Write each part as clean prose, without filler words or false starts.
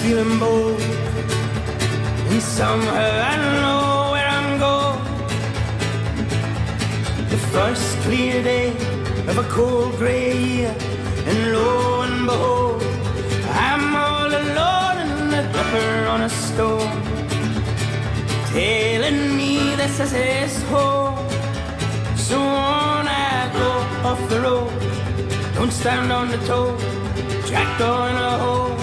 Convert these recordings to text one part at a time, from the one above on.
Feeling bold, and somehow I know where I'm going. The first clear day of a cold grey year, and lo and behold, I'm all alone in the dipper on a stone, telling me this is his home. So on I go off the road, don't stand on the toe, Jack going a hole.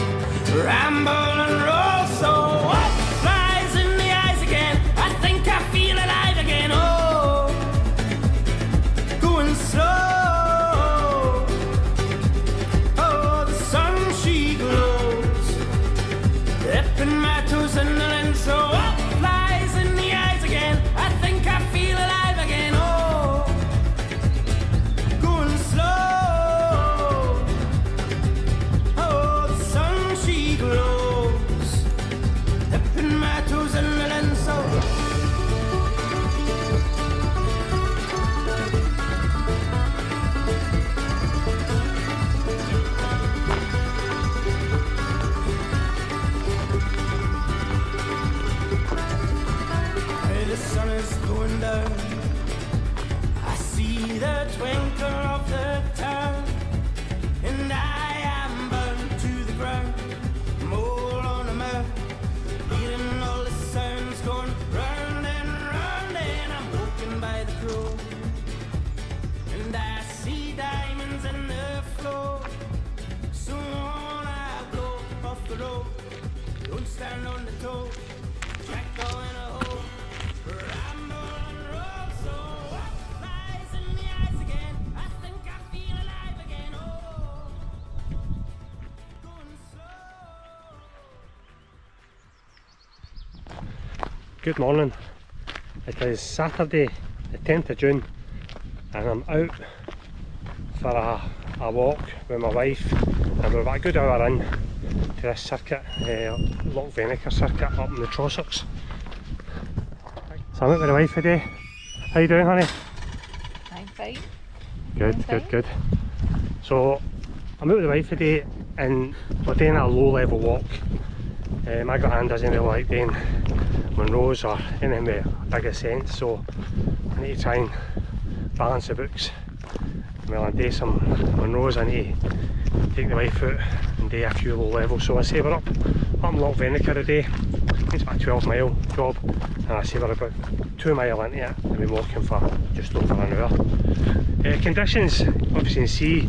Ramble and roll, so what flies in the eyes again? I think I feel alive again. Oh, going slow. Oh, the sun she glows, dipping my toes in the lens. So what flies in the eyes again? I think I feel alive again. Oh, going slow. Glows, dipping my toes in the lens. Hey, the sun is going down, I see the twinkle of the town, and I am bound to the ground. Mole on a map, hearing all the sounds going round and round, and I'm walking by the crow, and I see diamonds in the floor. So on I go off the road, don't stand on the toe, Jack going a hole, ramble and roll. So what flies in the eyes again? I think I feel alive again. Oh, going slow. Good morning. It is Saturday the 10th of June and I'm out for a walk with my wife, and we're about a good hour in to this circuit, Loch Venator circuit up in the Trossachs. So I'm out with the wife today. How you doing, honey? I'm fine. Good. So I'm out with the wife today and we're doing a low level walk. My grand doesn't really like doing Munros or anything with a big ascent, so I need to try and balance the books. Well, I do some Munros, I need to take the wife out and do a few low levels. So I say we're up in Loch Venator today. It's about a 12-mile job, and I say we're about 2 mile into it. I've been walking for just over an hour. Conditions, obviously you can see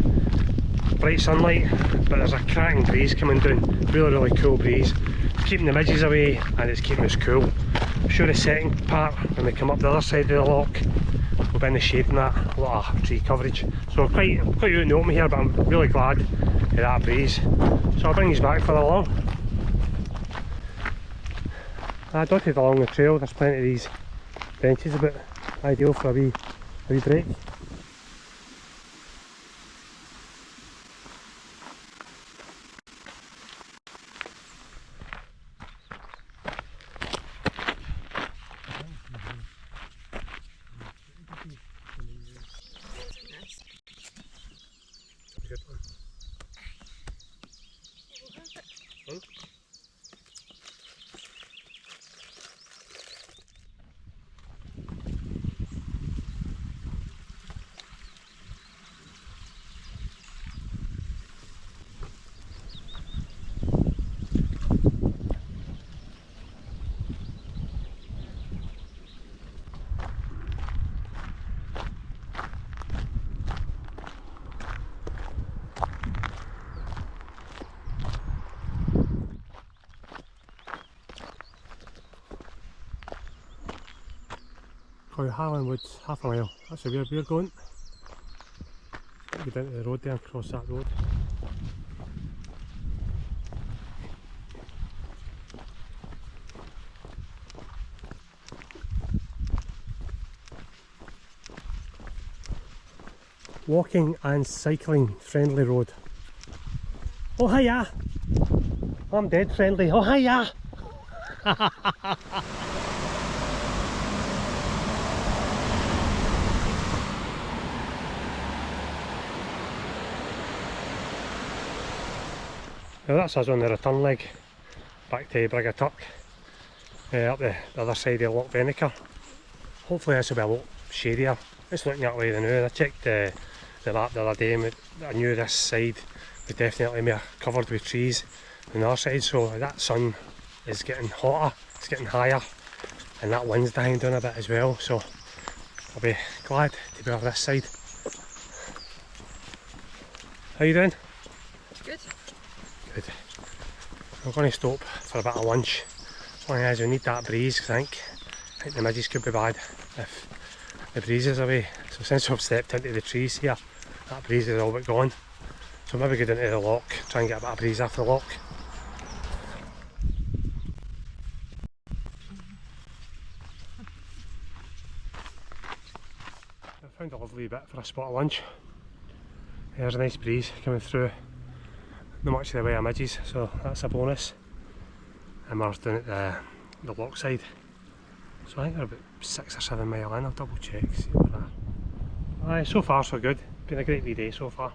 bright sunlight, but there's a cracking breeze coming down, really cool breeze. It's keeping the midges away and it's keeping us cool. I'm sure the second part, when we come up the other side of the loch, we'll be in the shade and that, a lot of tree coverage. So we're quite out in the open here, but I'm really glad of that breeze. So I'll bring you back for a long. I dotted along the trail, there's plenty of these benches about, ideal for a wee break. Good one. Hmm? Probably Harlan Woods, half a mile. That's where we're going. Get down to the road there and cross that road. Walking and cycling friendly road. Oh hiya! I'm dead friendly. Oh, hiya! Now that's us on the return leg back to Brigatuck, up the other side of Loch Venator. Hopefully this will be a lot shadier. It's looking that way now. I checked the map the other day and I knew this side was definitely more covered with trees than the other side, so that sun is getting hotter, it's getting higher, and that wind's dying down a bit as well, so I'll be glad to be over this side. How you doing? Good. Good. I'm going to stop for a bit of lunch. Only as we need that breeze, I think the midges could be bad if the breeze is away. So since we've stepped into the trees here, that breeze is all but gone. So maybe go down to the loch, try and get a bit of breeze off the loch. I found a lovely bit for a spot of lunch. There's a nice breeze coming through. Not much of the way of midges, so that's a bonus. And we're down at the loch side. So I think we're about 6 or 7 mile in. I'll double check, see what we're at. Aye, so far so good. Been a great wee day so far.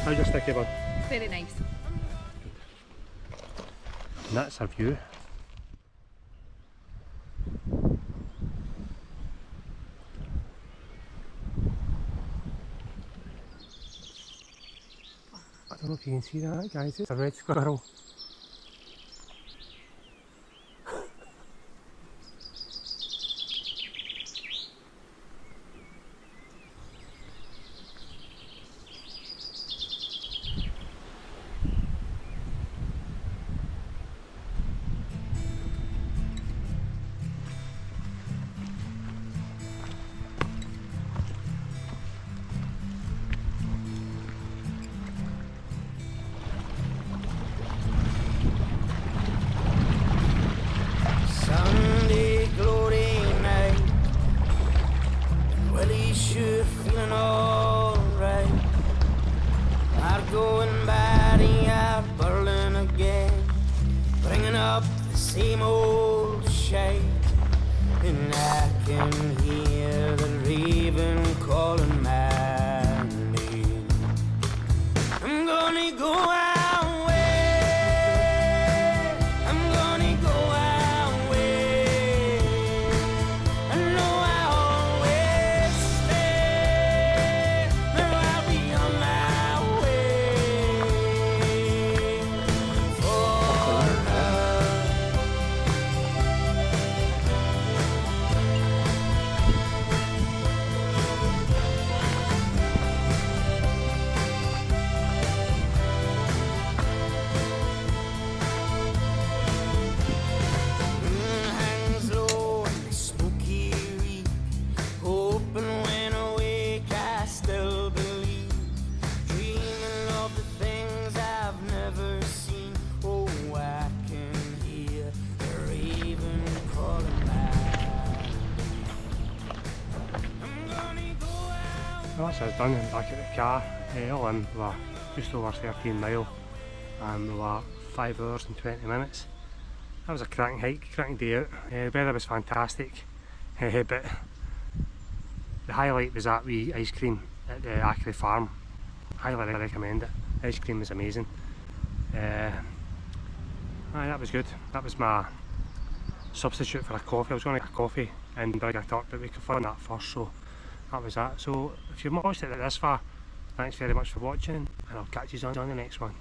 How's your sticky bun? Very nice. And that's our view. I don't know if you can see that, guys, it's a red squirrel. Sunday glory night, well he's sure feeling alright. Not going by the yard Berlin again, bringing up the same old shite. And I can hear the raven calling my name. I'm gonna go out. Well, that's us done and back at the car. All in, we were just over 13 mile and we were 5 hours and 20 minutes. That was a cracking hike, cracking day out. The weather was fantastic, but the highlight was that wee ice cream at the Ackley farm. Highly recommend it. The ice cream was amazing. Aye, that was good. That was my substitute for a coffee. I was going to get a coffee in Brigatuck, but we could find that first, so that was that. So if you've watched it this far, thanks very much for watching, and I'll catch you on the next one.